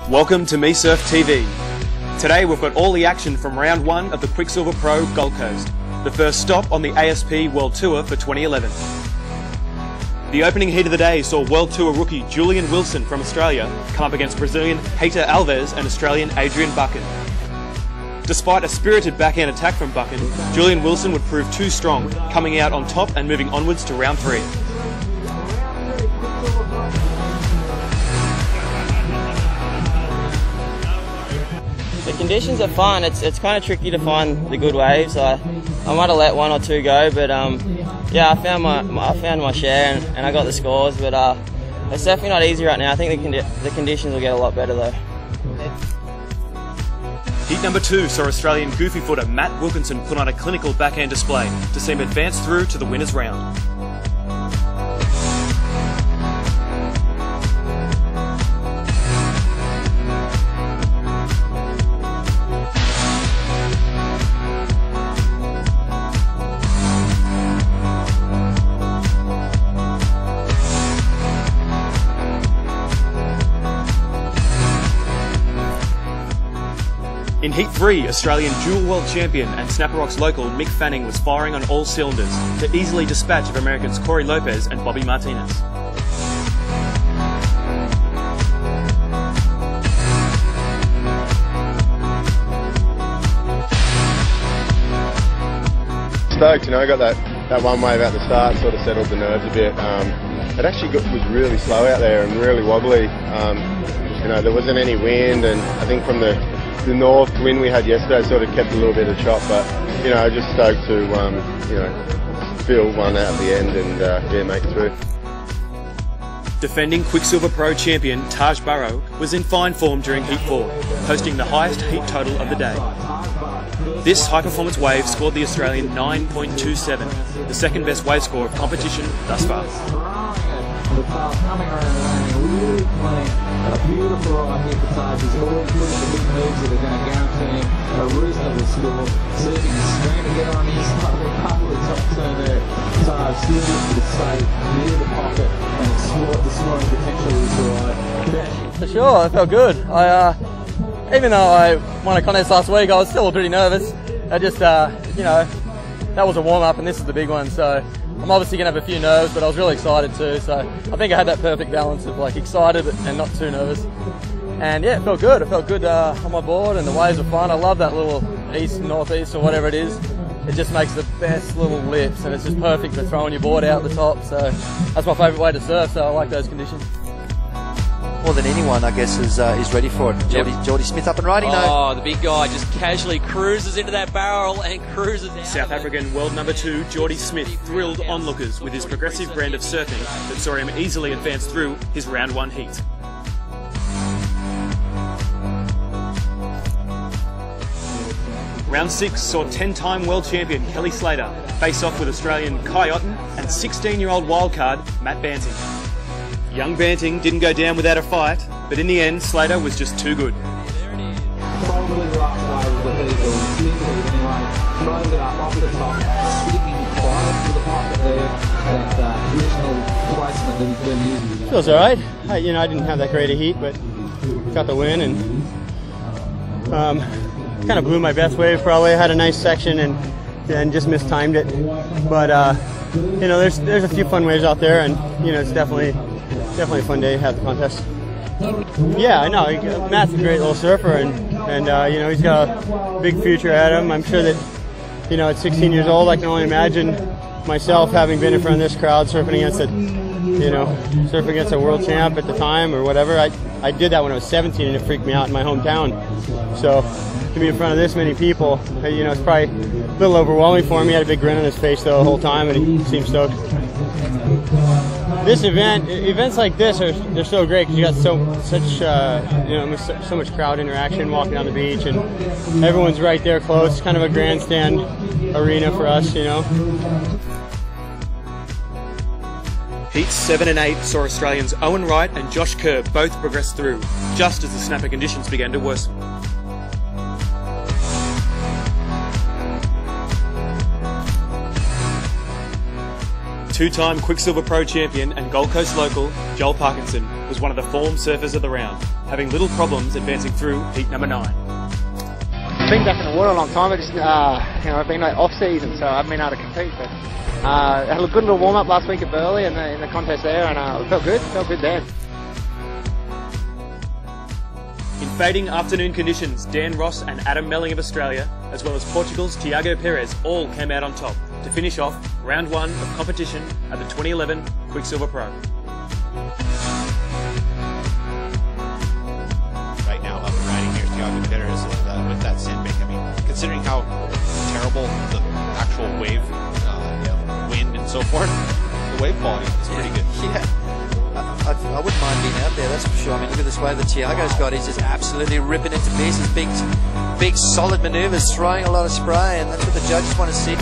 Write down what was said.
Welcome to Me Surf TV. Today we've got all the action from round one of the Quiksilver Pro Gold Coast, the first stop on the ASP World Tour for 2011. The opening heat of the day saw World Tour rookie Julian Wilson from Australia come up against Brazilian Heitor Alves and Australian Adrian Buchan. Despite a spirited backhand attack from Buchan, Julian Wilson would prove too strong, coming out on top and moving onwards to round three. The conditions are fun. It's kind of tricky to find the good waves. I might have let one or two go, but yeah, I found my share and I got the scores. But it's definitely not easy right now. I think the conditions will get a lot better though. Heat number two saw Australian goofy footer Matt Wilkinson put on a clinical backhand display to see him advance through to the winners round. In Heat 3, Australian dual world champion and Snapper Rocks local Mick Fanning was firing on all cylinders to easily dispatch of Americans Corey Lopez and Bobby Martinez. Stoked, I got that one wave at the start, sort of settled the nerves a bit. It actually was really slow out there and really wobbly. There wasn't any wind, and I think from the north wind we had yesterday sort of kept a little bit of chop, but I just stoked to feel one out at the end and make it through. Defending Quiksilver Pro champion Taj Burrow was in fine form during Heat 4, posting the highest heat total of the day. This high-performance wave scored the Australian 9.27, the second best wave score of competition thus far. Coming around and really playing a beautiful ride here for Taj. He's always looking for big moves that are going to guarantee him a reasonable score. Surfing is straight to get on his side of the top turn there. Taj still looking to stay near the pocket and exploit the scoring potential of this ride. For sure, I felt good. Even though I won a contest last week, I was still pretty nervous. I just, that was a warm-up and this is the big one, so I'm obviously going to have a few nerves, but I was really excited too, so I think I had that perfect balance of excited and not too nervous. And yeah, it felt good. It felt good on my board, and the waves were fun. I love that little east, northeast, or whatever it is. It just makes the best little lips, and it's just perfect for throwing your board out the top, so that's my favourite way to surf, so I like those conditions. More than anyone, I guess, is ready for it. Geordie Smith up and riding now. Oh, the big guy just casually cruises into that barrel and cruises out. South African world number 2 Geordie Smith thrilled onlookers with his progressive brand of surfing that saw him easily advance through his round 1 heat. Round 6 saw 10-time world champion Kelly Slater face off with Australian Kai Otten and 16-year-old wildcard Matt Banting. Young Banting didn't go down without a fight, but in the end, Slater was just too good. Probably the last wave of the heat, or anyway, throws it up off the top, sticking close to the pocket there, that traditional placement that he's been using. Feels alright. I didn't have that great a heat, but got the win and kind of blew my best wave probably. I had a nice section and just mistimed it. But there's a few fun waves out there, and it's definitely a fun day to have the contest. Yeah, I know. Matt's a great little surfer, and he's got a big future at him. I'm sure that, at 16 years old, I can only imagine myself having been in front of this crowd surfing against a world champ at the time or whatever. I did that when I was 17, and it freaked me out in my hometown. So to be in front of this many people, it's probably a little overwhelming for him. He had a big grin on his face the whole time, and he seemed stoked. This events like this they're so great because you got so much crowd interaction walking down the beach, and everyone's right there close. It's kind of a grandstand arena for us, Heats 7 and 8 saw Australians Owen Wright and Josh Kerr both progress through, just as the snapper conditions began to worsen. Two-time Quiksilver Pro champion and Gold Coast local Joel Parkinson was one of the form surfers of the round, having little problems advancing through heat number 9. I've been back in the water a long time. I just, I've been off season, so I haven't been able to compete. But I had a good little warm up last week at Burleigh in the contest there, and it felt good then. In fading afternoon conditions, Dan Ross and Adam Melling of Australia, as well as Portugal's Tiago Perez, all came out on top to finish off round 1 of competition at the 2011 Quicksilver Pro. Right now, up and riding here, Tiago Perez with that sandbank. I mean, considering how terrible the actual wave, wind and so forth, the wave quality is pretty good. Yeah. I wouldn't mind being out there, that's for sure. I mean, look at this wave that Tiago's got. He's just absolutely ripping it to pieces. Big, solid manoeuvres, throwing a lot of spray, and that's what the judges want to see.